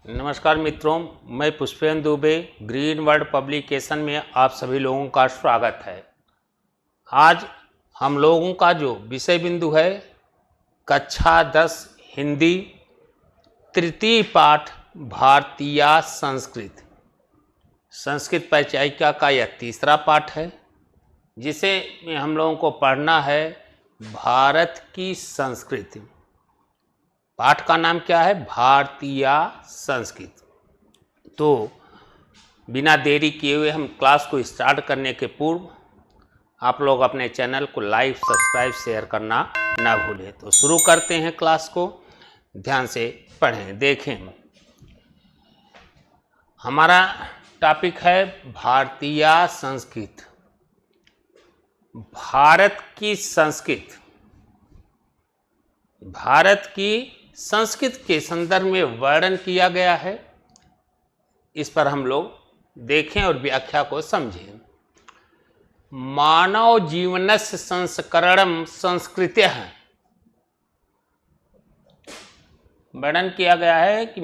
नमस्कार मित्रों, मैं Pushpendra Dubey green world publication में आप सभी लोगों का स्वागत है। आज हम लोगों का जो विषय बिंदु है कक्षा 10 हिंदी तृतीय पाठ भारतीय संस्कृत परिचयिका का यह तीसरा पाठ है, जिसे हम लोगों को पढ़ना है भारत की संस्कृति। पाठ का नाम क्या है? भारतीय संस्कृत। तो बिना देरी किए हुए हम क्लास को स्टार्ट करने के पूर्व आप लोग अपने चैनल को लाइक, सब्सक्राइब, शेयर करना ना भूलें। तो शुरू करते हैं क्लास को। ध्यान से पढ़ें, देखें। हमारा टॉपिक है भारतीय संस्कृत। भारत की संस्कृत, भारत की संस्कृत के संदर्भ में वर्णन किया गया है। इस पर हम लोग देखें और व्याख्या को समझें। मानव जीवनस्य संस्करणम संस्कृत्य वर्णन किया गया है कि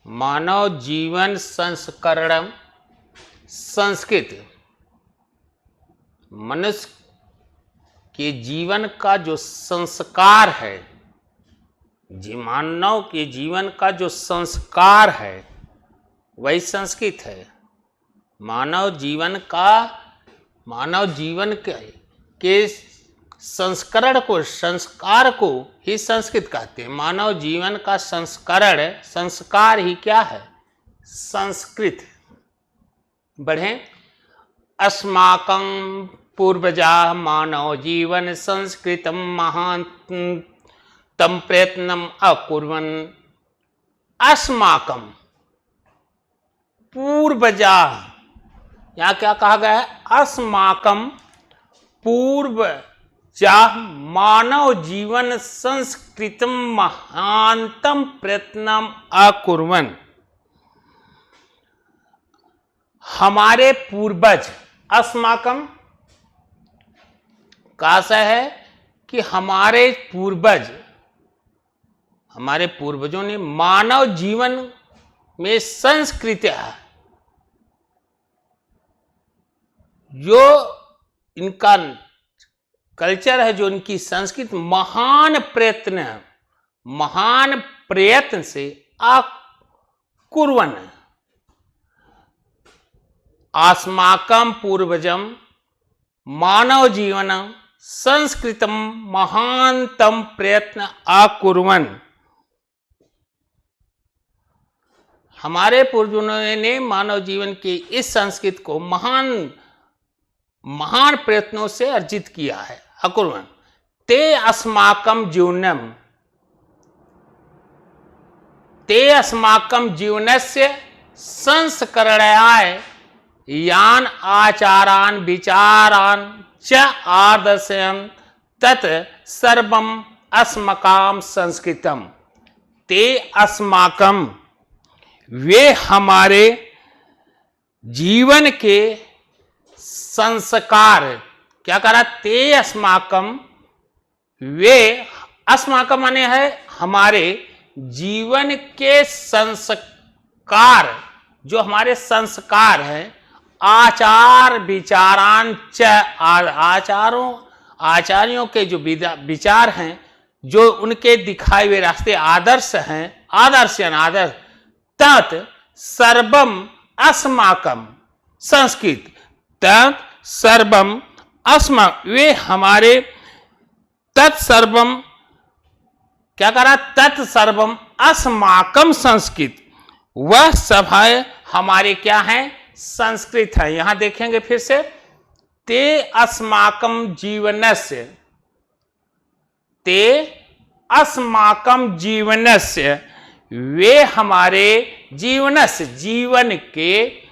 मानव जीवन संस्करणम संस्कृत, मनुष्य के जीवन का जो संस्कार है, मानव के जीवन का जो संस्कार है वही संस्कृत है। मानव जीवन के संस्करण को, संस्कार को ही संस्कृत कहते हैं। मानव जीवन का संस्कार ही क्या है? संस्कृत। बढ़ें। अस्माकं पूर्वजा मानव जीवन संस्कृतम महांतम प्रयत्नम अकुर्वन्। अस्माकं पूर्वजा, यहाँ क्या कहा गया है? अस्माकं पूर्वजा मानव जीवन संस्कृतम महांतम प्रयत्नम अकुर्वन्। हमारे पूर्वज, अस्माकं का आशय है कि हमारे पूर्वजों ने मानव जीवन में संस्कृत, जो इनका कल्चर है, जो इनकी संस्कृति महान प्रयत्न से अकुर्वन्। अस्माकं पूर्वजम मानव जीवन संस्कृतम महानतम प्रयत्न अकुर्वन्। हमारे पूर्वजों ने मानव जीवन के इस संस्कृत को महान प्रयत्नों से अर्जित किया है। अकुर्वन् ते अस्माकं जीवनस्य संस्करणाय यान आचारान विचारान च आदर्शयन् तत् सर्वम अस्माकं संस्कृतम। ते अस्माकं, वे हमारे जीवन के संस्कार, क्या करा? ते अस्माकं, वे, अस्माकं माने है हमारे जीवन के संस्कार, जो हमारे संस्कार हैं, आचार विचारान च, आचार्यों के जो विचार हैं, जो उनके दिखाए हुए रास्ते, आदर्श हैं, आदर्श, तत् सर्वम अस्माकं संस्कृत, तत् सर्वम वे हमारे, तत्सर्वम, क्या करा? तत्सर्वम अस्माकं संस्कृत, वह सब है हमारे क्या है? संस्कृत है। यहां देखेंगे फिर से, ते अस्माकं जीवनस्य, ते अस्माकं जीवनस्य, वे हमारे जीवन के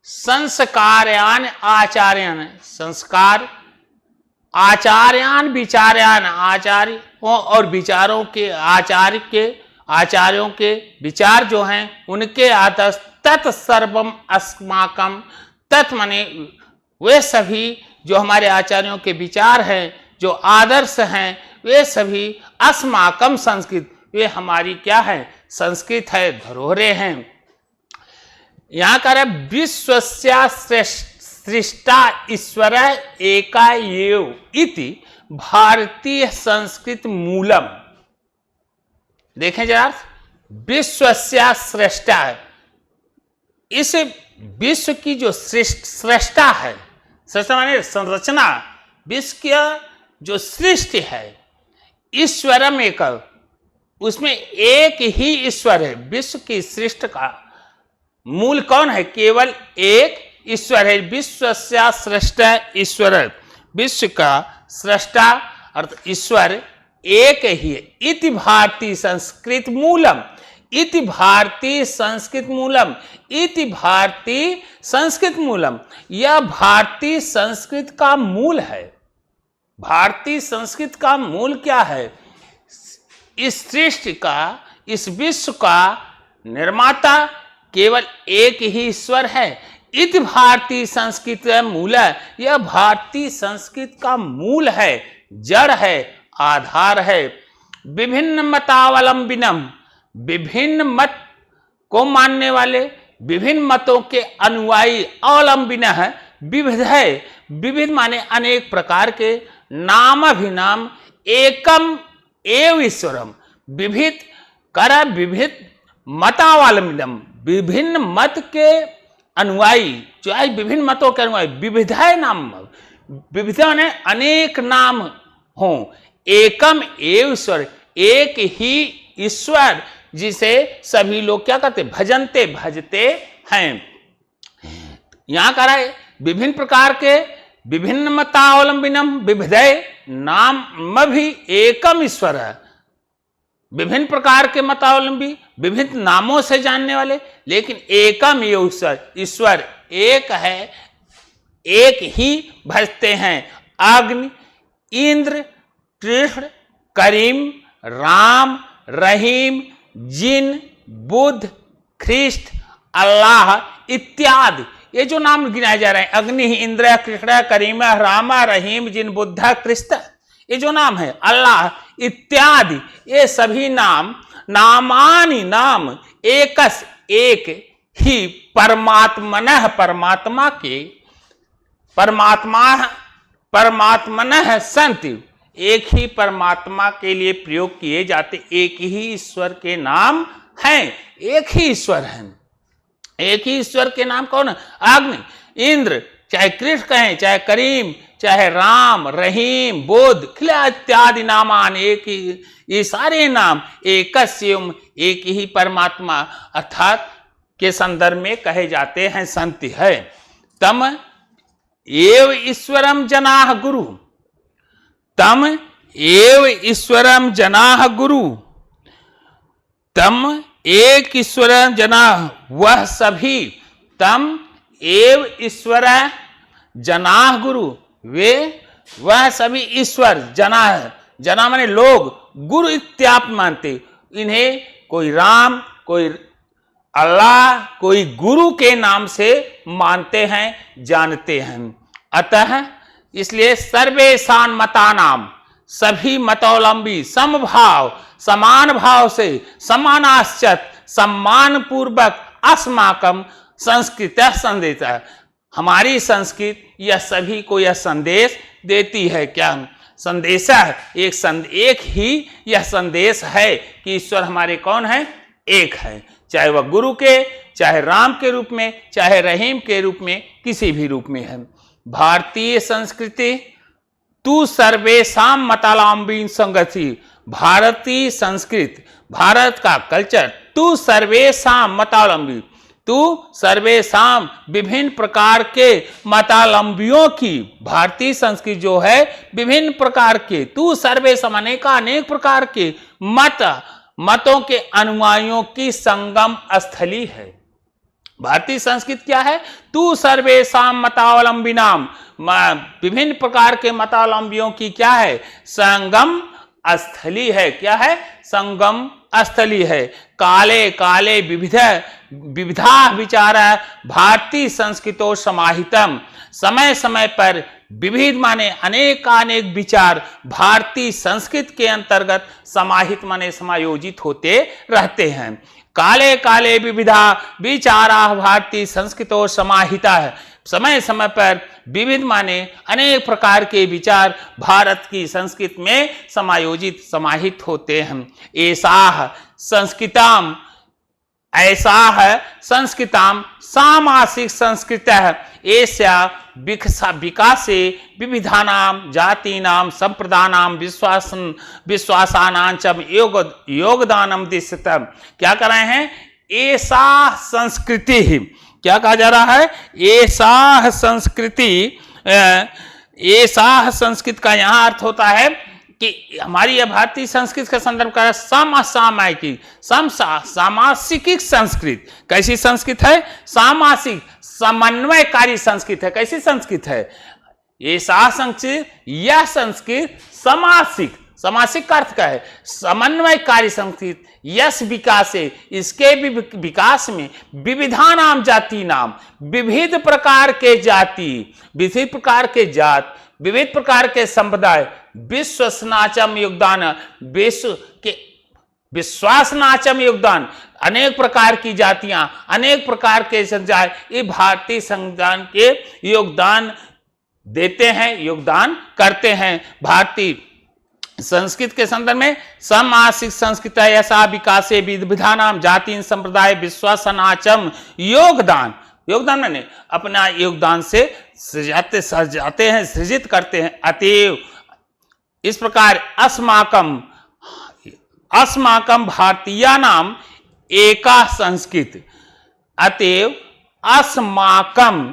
संस्कारयान आचार्यान, संस्कार, आचार्यान विचार्यान, आचार्यों और विचारों के, आचार्यों के विचार जो हैं उनके आदर्श, तत्सर्वम अस्माकं, तत् माने वे सभी जो हमारे आचार्यों के विचार हैं, जो आदर्श हैं, वे सभी अस्माकम संस्कृत, वे हमारी क्या है, संस्कृत है, धरोहरें हैं। यहां कह रहे विश्वस्या सृष्टा ईश्वर एका एव इति भारतीय संस्कृत मूलम। देखें जरा, विश्वस्या सृष्टा, इस विश्व की जो सृष्टा है, सृष्टा माने संरचना, विश्व की जो सृष्टि है, ईश्वरम एक, उसमें एक ही ईश्वर है। विश्व की सृष्टि का मूल कौन है, केवल एक ईश्वर है। विश्वस्या सृष्टा ईश्वर, विश्व का सृष्टा अर्थात ईश्वर एक ही है। इति भारतीय संस्कृत मूलम, इति भारतीय संस्कृत मूलम, इति भारतीय संस्कृत मूलम, यह भारतीय संस्कृत का मूल है। भारतीय संस्कृत का मूल क्या है, इस सृष्टि का, इस विश्व का निर्माता केवल एक ही ईश्वर है। इति भारतीय संस्कृत मूल, यह भारतीय संस्कृत का मूल है, जड़ है, आधार है। विभिन्न मतावलंबिनम, विभिन्न मत को मानने वाले, विभिन्न मतों के अनुयायी, अवलंबिन है, विविध है, विविध माने अनेक प्रकार के, नामाभिनाम एकम एव ईश्वरम, विविध कर विविध मतावलंबिनम, विभिन्न मत के अनुयायी, चाहे विभिन्न मतों के अनुयायी, विविधाय नाम, विविधा ने अनेक नाम हो, एकम एव ईश्वर, एक ही ईश्वर जिसे सभी लोग क्या करते, भजनते भजते हैं। यहां कह रहा है विभिन्न प्रकार के, विभिन्न मतावलंबिनम विविधय नाम भी एकम ईश्वर है। विभिन्न प्रकार के मतावलंबी, विभिन्न नामों से जानने वाले, लेकिन एकम ये ईश्वर एक है, एक ही भजते हैं। अग्नि, इंद्र, कृष्ण, करीम, राम, रहीम, जिन, बुद्ध, ख्रिस्त, अल्लाह इत्यादि, ये जो नाम गिनाए जा रहे हैं, अग्नि, इंद्र, कृष्ण, करीम, राम, रहीम, जिन, बुद्ध, ख्रिस्त, ये जो नाम है, अल्लाह इत्यादि, ये सभी नाम, नामानि नाम एकस एक ही परमात्मनः, परमात्मा के, परमात्मनः संति, एक ही परमात्मा के लिए प्रयोग किए जाते एक ही ईश्वर के नाम हैं। एक ही ईश्वर है, एक ही ईश्वर के नाम कौन है, अग्नि, इंद्र, चाहे कृष्ण कहें, चाहे करीम, चाहे राम, रहीम, बुद्ध, खिला इत्यादि नामान, एक ही, ये सारे नाम एकस्यम, एक ही परमात्मा अर्थात के संदर्भ में कहे जाते हैं, संति है। तम एव ईश्वरम जनाः गुरु, तम एव ईश्वरम जनाः गुरु, तम एक ईश्वर जनाः, वह सभी, तम एव ईश्वर जनाः गुरु, वे वह सभी ईश्वर, जनाः, जना माने लोग, गुरु इत्याप मानते, इन्हें कोई राम, कोई अल्लाह, कोई गुरु के नाम से मानते हैं, जानते हैं। अतः इसलिए सर्वेशान मतानाम, सभी मतावलंबी समभाव, समान भाव से, समानाश्चत, सम्मान पूर्वक, अस्माकम संस्कृत संदेश, हमारी संस्कृत यह सभी को यह संदेश देती है। क्या संदेश है, एक ही यह संदेश है कि ईश्वर हमारे कौन है, एक है, चाहे वह गुरु के, चाहे राम के रूप में, चाहे रहीम के रूप में, किसी भी रूप में है। भारतीय संस्कृति तू सर्वेशाम मतावलंबी संगति, भारतीय संस्कृत, भारत का कल्चर, तू सर्वेशाम मतावलंबी, तू सर्वेशाम विभिन्न प्रकार के मतावलंबियों की, भारतीय संस्कृति जो है विभिन्न प्रकार के, तू सर्वेशाम अनेक प्रकार के मतों के अनुयायियों की संगम स्थली है। भारतीय संस्कृति क्या है, तू सर्वेशाम मतावलंबिनाम, विभिन्न प्रकार के मतावलंबियों की क्या है, संगम स्थली है। क्या है, संगम स्थली है। काले काले विविधा विचार भारतीय संस्कृतो समाहितम, समय समय पर विविध माने अनेकानेक विचार भारतीय संस्कृति के अंतर्गत समाहित माने समायोजित होते रहते हैं। काले काले विविधा विचारा भारतीय संस्कृतो समाहिता है। समय समय पर विविध माने अनेक प्रकार के विचार भारत की संस्कृति में समायोजित समाहित होते हैं। ऐसा है संस्कृताम सामासिक संस्कृत ऐसा विकासे विविधानाम जातीनाम संप्रदानाम विश्वासानां च योगदानम दिशतम। क्या कर रहे हैं? ऐसा संस्कृति, क्या कहा जा रहा है? ऐसा संस्कृति। ऐसा संस्कृत का यहाँ अर्थ होता है कि हमारी यह भारतीय संस्कृति का संदर्भ कर समसामयिक सामासिक संस्कृत। कैसी संस्कृत है? सामासिक समन्वयकारी संस्कृत है। कैसी संस्कृत है? ये संस्कृत, यह संस्कृत समासिक, समासिक का अर्थ क्या है? समन्वयकारी संस्कृत। यश विकास है, इसके विकास में विविधानाम जाति नाम, विविध प्रकार के जाति, विविध प्रकार के जात, विविध प्रकार के संप्रदाय, विश्वासनाचम योगदान, विश्व के विश्वासनाचम योगदान, अनेक प्रकार की जातियां, अनेक प्रकार के संप्रदाय ये भारतीय संविधान के योगदान देते हैं, योगदान करते हैं। भारतीय संस्कृत के संदर्भ में समासिक संस्कृत ऐसा विकासे विधानाम जाति संप्रदाय विश्वासनाचम योगदान। योगदान मैंने अपना योगदान से सृजाते हैं, सृजित करते हैं। अतएव इस प्रकार अस्माकम भारतीयानाम एका संस्कृत। अतएव अस्माकम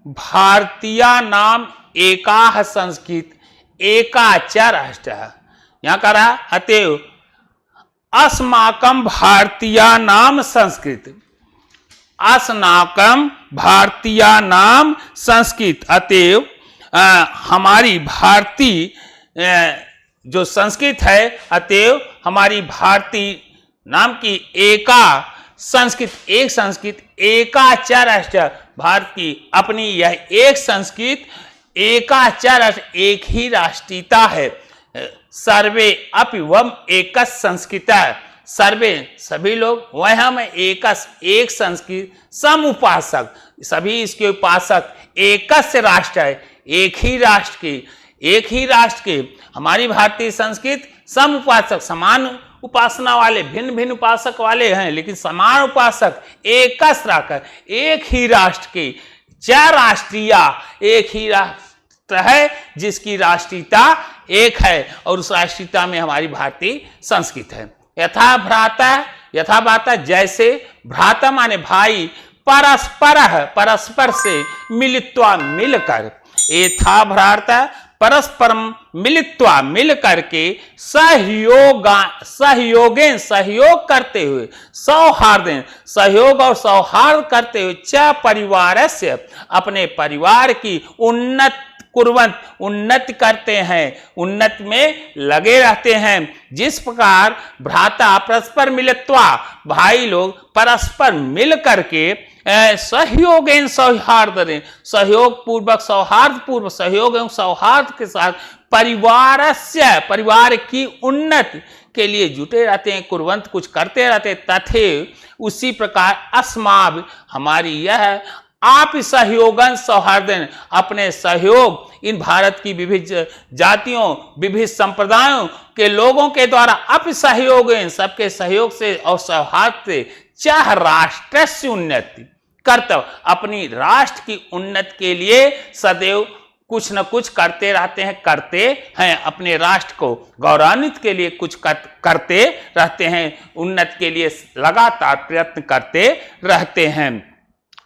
भारतीयानाम एका संस्कृत एका च राष्ट्र। यहां कह रहा अतएव अस्माकम भारतीयानाम संस्कृत, अस्माकम भारतीयानाम संस्कृत। अतएव हमारी भारतीय जो संस्कृत है, अतएव हमारी भारतीय नाम की एका संस्कृत, एक संस्कृत एका च राष्ट्र, भारत की अपनी यह एक संस्कृत एका च राष्ट्र, एक ही राष्ट्रीयता है। सर्वे अपि वम एक संस्कृत, सर्वे सभी लोग, वह एकस एक संस्कृत, सम उपासक सभी इसके उपासक, एकस्य राष्ट्र है, एक ही राष्ट्र के, एक ही राष्ट्र के। हमारी भारतीय संस्कृत सम उपासक, समान उपासना वाले, भिन्न भिन्न उपासक वाले हैं, लेकिन समान उपासक एकस राकर, एक ही राष्ट्र के, चार राष्ट्रीय, एक ही राष्ट्र है जिसकी राष्ट्रीयता एक है, और उस राष्ट्रीयता में हमारी भारतीय संस्कृत है। यथा भ्राता जैसे, भ्राता माने भाई, परस्पर से मिलित्वा मिलकर, यथा भ्राता परस्परम मिलित्वा मिल करके सहयोग करते हुए, सौहार्द सहयोग और सौहार्द करते हुए, च परिवार से अपने परिवार की उन्नति करते हैं, उन्नति में लगे रहते हैं। जिस प्रकार भ्राता परस्पर मिलित्वा, भाई लोग परस्पर मिल करके सहयोग सहयोग पूर्वक, सौहार्द पूर्वक, सहयोग एवं सौहार्द के साथ परिवार की उन्नति के लिए जुटे रहते हैं, कुर्वंत कुछ करते रहते हैं। तथे उसी प्रकार अस्माभ हमारी यह आप सहयोगन सौहार्दन, अपने सहयोग इन भारत की विविध जातियों, विविध संप्रदायों के लोगों के द्वारा अप सहयोग, सबके सहयोग से और सौहार्द से चाह राष्ट्र से उन्नति कर्तव्य, अपनी राष्ट्र की उन्नति के लिए सदैव कुछ न कुछ करते हैं, अपने राष्ट्र को गौरवान्वित के लिए कुछ करते रहते हैं, उन्नति के लिए लगातार प्रयत्न करते रहते हैं।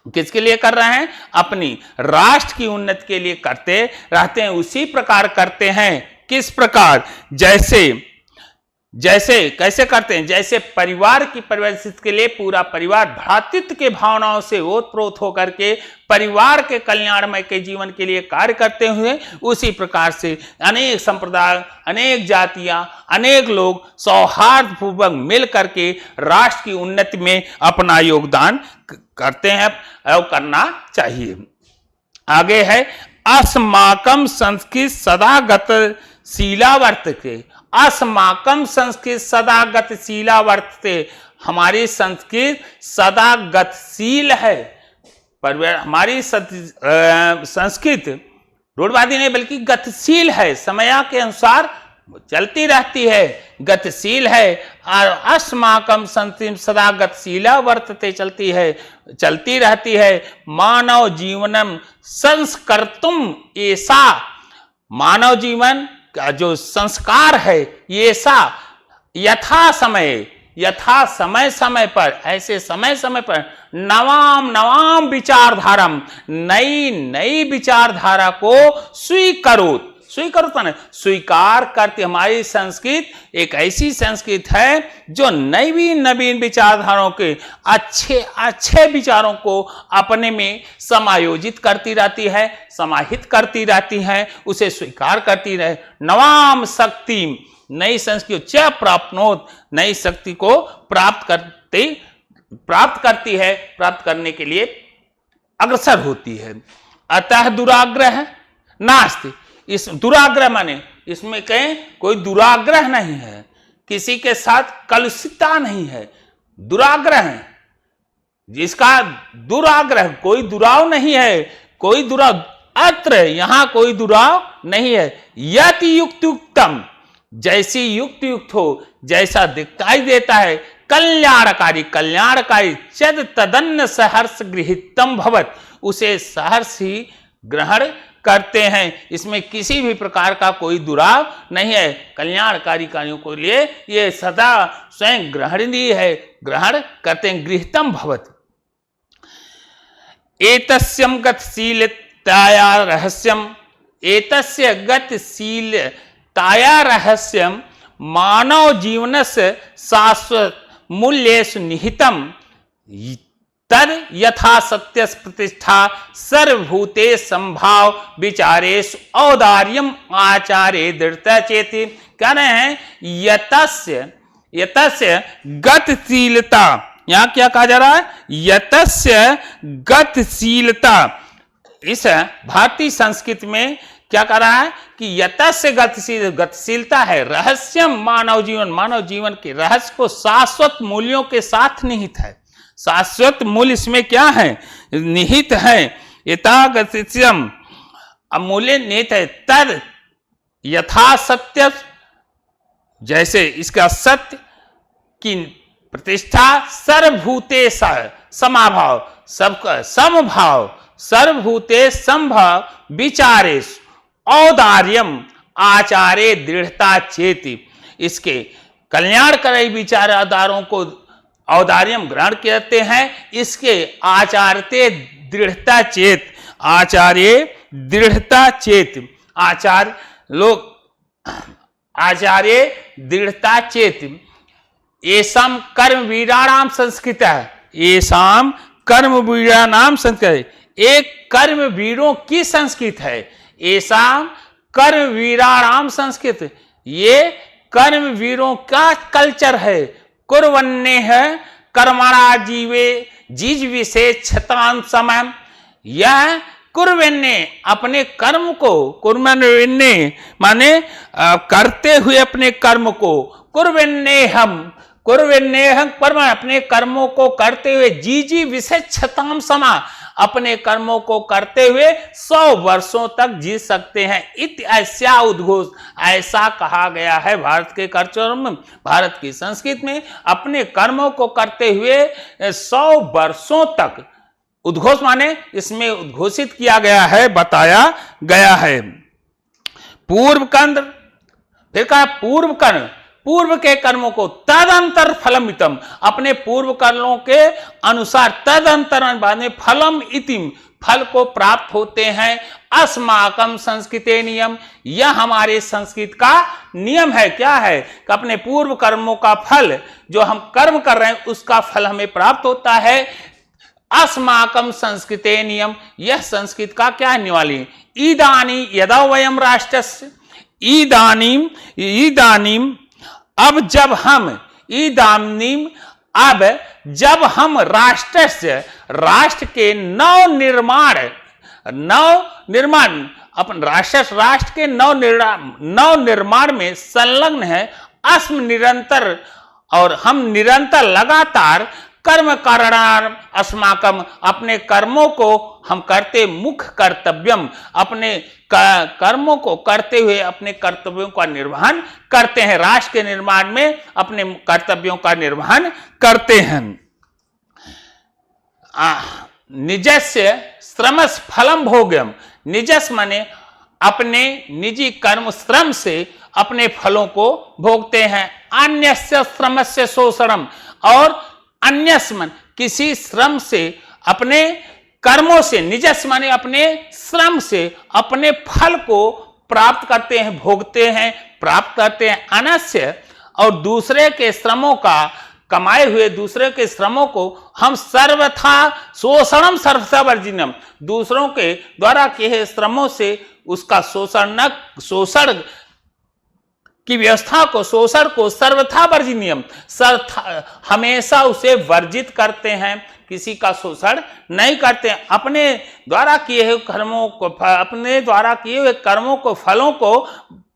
किसके लिए कर रहे हैं? अपनी राष्ट्र की उन्नति के लिए करते रहते हैं। उसी प्रकार करते हैं, किस प्रकार? जैसे कैसे करते हैं? जैसे परिवार की परिवस्थिति के लिए पूरा परिवार भ्रातृत्व के भावनाओं से ओतप्रोत होकर के परिवार के कल्याणमय के जीवन के लिए कार्य करते हुए, उसी प्रकार से अनेक संप्रदाय, अनेक जातियां, अनेक लोग सौहार्द पूर्वक मिल करके राष्ट्र की उन्नति में अपना योगदान करते हैं और करना चाहिए। आगे है अस्माकं संस्कृत सदा गतिशीला वर्तते। अस्माकं संस्कृत सदा गतिशीला वर्तते, हमारी संस्कृत सदा गतिशील है। पर हमारी संस्कृत रूढ़वादी नहीं बल्कि गतिशील है, समय के अनुसार चलती रहती है, गतिशील है। और अस्माकं संस्कृति सदा गतिशीला वर्तते, चलती रहती है। मानव जीवनम संस्कर्तुम ऐसा, मानव जीवन का जो संस्कार है ऐसा यथा समय समय पर, ऐसे समय समय पर नवाम विचारधारम, नई विचारधारा को स्वीकार करती। हमारी संस्कृत एक ऐसी संस्कृत है जो नवीन विचारधाराओं के अच्छे विचारों को अपने में समायोजित करती रहती है, समाहित करती रहती है, उसे स्वीकार करती रहे। नवाम शक्ति, नई संस्कृति च प्राप्नोत, नई शक्ति को प्राप्त करती है, प्राप्त करने के लिए अग्रसर होती है। अतः दुराग्रह नास्ति, इस दुराग्रह माने इसमें कहें कोई दुराग्रह नहीं है, किसी के साथ कलुषितता नहीं है। दुराग्रह है जिसका दुराग्रह, कोई दुराव नहीं है, कोई दुराव अत्र, यहां कोई दुराव नहीं है। यति युक्तम, जैसी युक्त हो, जैसा दिखाई देता है, कल्याणकारी चद तदन्न सहर्ष गृहीतम भवत, उसे सहर्ष ही ग्रहण करते हैं। इसमें किसी भी प्रकार का कोई दुराव नहीं है। कल्याणकारी कार्यों को लिए ये सदा स्वयं ग्रहणीय है, ग्रहण करते हैं। गृहीतम भवत एतस्यम गतिशीलताया रहस्यम, एतस्य गतिशीलताया रहस्यम मानव जीवनस्य शाश्वत मूल्येषु निहितम तद यथा सत्य प्रतिष्ठा सर्वभूते संभाव विचारेषु औदार्यम आचारे दृढ़ता चेति। कह रहे हैं यतस्य गतिशीलता, यहां क्या कहा जा रहा है? यतस्य गतिशीलता। इस भारतीय संस्कृत में क्या कह रहा है कि यतस्य गतिशीलता है रहस्यम मानव जीवन के रहस्य को शाश्वत मूल्यों के साथ निहित है। शाश्वत मूल्य इसमें क्या है? निहित है। यथागतिस्यम अमूल्य निहित है। तद यथा सत्य, जैसे इसका सत्य की प्रतिष्ठा सर्वभूते समाभाव, सबका समभाव, सर्वभूते संभाव विचारेश औदार्यम आचारे दृढ़ता चेति। इसके कल्याणकारी विचार आधारों को औदार्यम ग्रहण करते हैं। इसके आचारते दृढ़ता चेत, आचार्य दृढ़ता चेत, आचार्य दृढ़ता चेत। येषाम कर्म वीराणाम संस्कृत है, येषाम कर्म वीराणाम संस्कृत, एक कर्म वीरों की संस्कृत है। येषाम कर्म वीराणाम संस्कृत, ये कर्म वीरों का कल्चर है। कुर्वन्ने है कर्मणा जीवे जीज विशेष क्षतान समय, यह कुर्वन्ने अपने कर्म को, कुर्वन्ने माने करते हुए अपने कर्म को, कुर्वन्ने हम परम अपने कर्मों को करते हुए जीजी विशेष क्षताम समा, अपने कर्मों को करते हुए 100 वर्षों तक जी सकते हैं। ऐसा उद्घोष, ऐसा कहा गया है भारत के कल्चर में, भारत की संस्कृति में। अपने कर्मों को करते हुए 100 वर्षों तक, उद्घोष माने इसमें उद्घोषित किया गया है, बताया गया है। पूर्व कर्म, फिर कहा पूर्व कर्म, पूर्व के कर्मों को तदंतर फलमितम, अपने पूर्व कर्मों के अनुसार तदंतर बाद में फलम इतिम, फल को प्राप्त होते हैं। अस्माकम संस्कृते नियम, यह हमारे संस्कृत का नियम है। क्या है कि अपने पूर्व कर्मों का फल, जो हम कर्म कर रहे हैं उसका फल हमें प्राप्त होता है। अस्माकम संस्कृते नियम, यह संस्कृत का क्या निवाली। इदानी यदा वयम राष्ट्रस्य, इदानीम अब जब हम, अब जब हम राष्ट्र के नव निर्माण अपन राष्ट्र के नव निर्माण में संलग्न है। अस्म निरंतर, और हम निरंतर लगातार कर्म कारणार्थ अस्माकम, अपने कर्मों को हम करते मुख्य कर्तव्यम, अपने कर्मों को करते हुए अपने कर्तव्यों का निर्वहन करते हैं। राष्ट्र के निर्माण में अपने कर्तव्यों का निर्वहन करते हैं। निजस्य श्रमस फलम भोग्यम, निजस माने अपने निजी कर्म श्रम से अपने फलों को भोगते हैं। अन्यस्य श्रमस्य शोषणम, और अन्यस मन किसी श्रम से, अपने कर्मों से, निजस माने अपने श्रम से अपने फल को प्राप्त करते हैं, भोगते हैं, प्राप्त करते हैं। अनस्य, और दूसरे के श्रमों का, कमाए हुए दूसरे के श्रमों को हम सर्वथा शोषणम सर्वथा वर्जिनम, दूसरों के द्वारा किए श्रमों से उसका शोषण की व्यवस्था को, शोषण को सर्वथा वर्जनीयम, हमेशा उसे वर्जित करते हैं, किसी का शोषण नहीं करते हैं। अपने द्वारा किए हुए कर्मों को, अपने द्वारा किए हुए कर्मों को, फलों को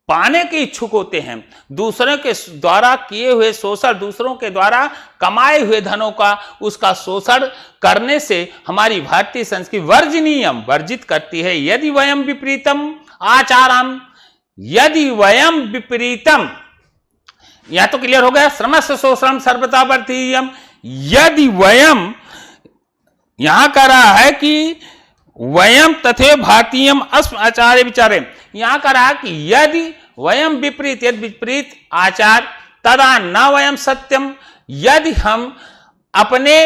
पाने के इच्छुक होते हैं। दूसरों के द्वारा किए हुए शोषण, दूसरों के द्वारा कमाए हुए धनों का, उसका शोषण करने से हमारी भारतीय संस्कृति वर्जनीयम, वर्जित करती है। यदि वयम विपरीतम आचारम, यदि वयम विपरीतम, यह तो क्लियर हो गया, श्रमस्य शोषणम सर्वथा वर्जनीयम। यदि वयम, यहां कह रहा है कि वयम तथे भारतीयम अस्म आचार्य विचारे, यहां कह रहा है कि यदि वयम विपरीत, यदि विपरीत आचार, तदा न वयम सत्यम, यदि हम अपने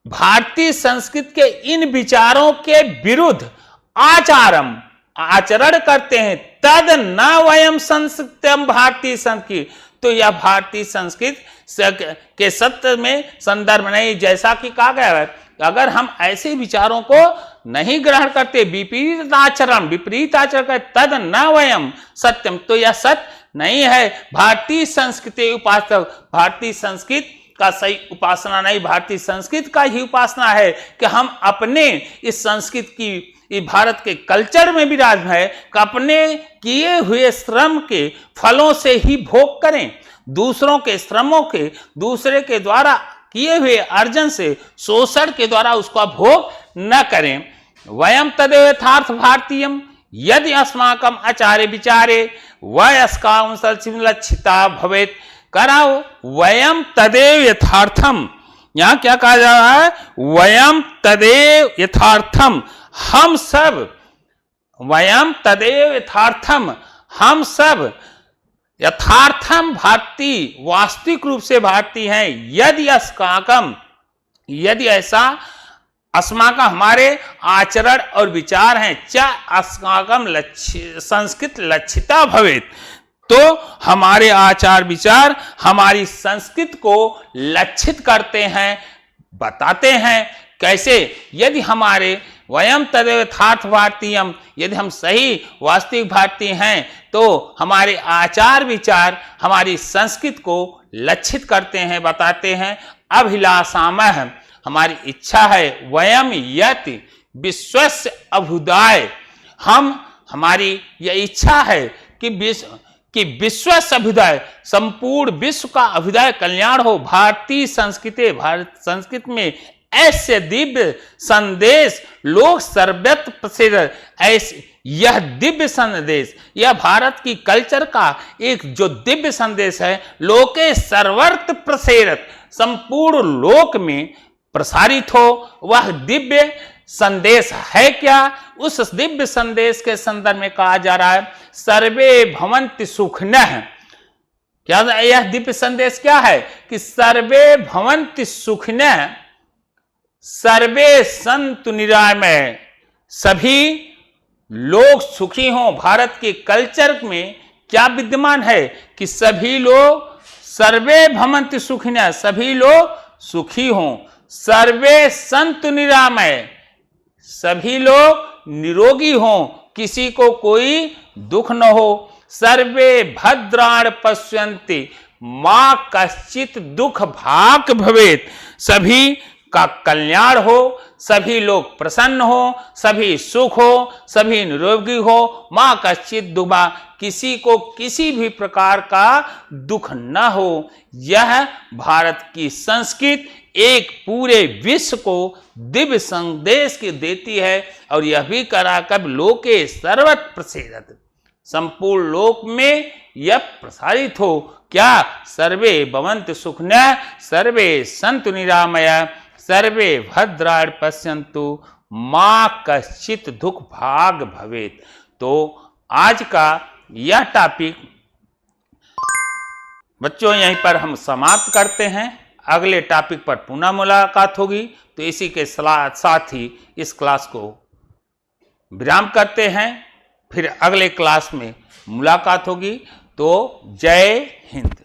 भारतीय संस्कृति के इन विचारों के विरुद्ध आचरण करते हैं, तद न वयम संस्कृतम भारतीय संस्कृति, तो यह भारतीय संस्कृति के सत्य में संदर्भ नहीं। जैसा कि कहा गया है, अगर हम ऐसे विचारों को नहीं ग्रहण करते, विपरीत आचरण करते, तद न वयम सत्यम, तो यह सत्य नहीं है। भारतीय संस्कृति उपासना, भारतीय संस्कृति का सही उपासना नहीं, भारतीय संस्कृति का ही उपासना है कि हम अपने इस संस्कृति की, भारत के कल्चर में भी राज है कि अपने किए हुए श्रम के फलों से ही भोग करें, दूसरों के श्रमों के, दूसरे के द्वारा किए हुए अर्जन से, शोषण के द्वारा उसका भोग न करें। वयम तदेव यथार्थ भारतीयम, यदि अस्माकम आचार्य विचारे वयस्काम लक्षिता भवेत, कराओ वयम तदेव यथार्थम, यहां क्या कहा जा रहा है, वयम तदेव यथार्थम, हम सब, वयम तदेव यथार्थम, हम सब यथार्थम भारतीय, वास्तविक रूप से भारतीय हैं। यदि अस्माकम, यदि ऐसा अस्माकम हमारे आचरण और विचार हैं, च अस्माकम संस्कृत लक्षिता भवेत, तो हमारे आचार विचार हमारी संस्कृति को लक्षित करते हैं, बताते हैं। कैसे? यदि हमारे वयम तदेव यथार्थ भारतीयम, यदि हम सही वास्तविक भारतीय हैं तो हमारे आचार विचार हमारी संस्कृति को लक्षित करते हैं, बताते हैं। अभिलाषामः, हमारी इच्छा है, वयम यति विश्वस्य अभ्युदय, हमारी यह इच्छा है कि विश्व अभ्युदय, संपूर्ण विश्व का अभ्युदय, कल्याण हो। भारतीय संस्कृति, भारत संस्कृति में ऐसे दिव्य संदेश लोक सर्वत्र प्रसिद्ध, ऐसे यह दिव्य संदेश, यह भारत की कल्चर का एक जो दिव्य संदेश है, लोके सर्वत्र प्रसिद्ध, संपूर्ण लोक में प्रसारित हो। वह दिव्य संदेश है क्या? उस दिव्य संदेश के संदर्भ में कहा जा रहा है, सर्वे भवन्ति सुखिनः। क्या यह दिव्य संदेश क्या है? कि सर्वे भवन्ति सुखिनः, सर्वे संतु निरामय, सभी लोग सुखी हों। भारत के कल्चर में क्या विद्यमान है कि सभी लोग, सर्वे भवन्ति सुखिनः, सभी लोग सुखी हों। सर्वे संतु निरामय, सभी लोग निरोगी हों, किसी को कोई दुख न हो। सर्वे भद्राण पश्यन्ति मां कश्चित दुख भाग भवेत, सभी का कल्याण हो, सभी लोग प्रसन्न हो, सभी सुख हो, सभी निरोगी हो, माँ कश्चित दुबा, किसी को किसी भी प्रकार का दुख न हो। यह भारत की संस्कृति एक पूरे विश्व को दिव्य संदेश की देती है और यह भी करा कब लोके सर्वत्र प्रसिद्ध, संपूर्ण लोक में यह प्रसारित हो। क्या? सर्वे भवन्तु सुखिनः, सर्वे सन्तु निरामया, सर्वे भद्राणि पश्यन्तु, माँ कश्चित दुख भाग भवेत्। तो आज का यह टॉपिक बच्चों यहीं पर हम समाप्त करते हैं। अगले टॉपिक पर पुनः मुलाकात होगी। तो इसी के साथ ही इस क्लास को विराम करते हैं, फिर अगले क्लास में मुलाकात होगी। तो जय हिंद।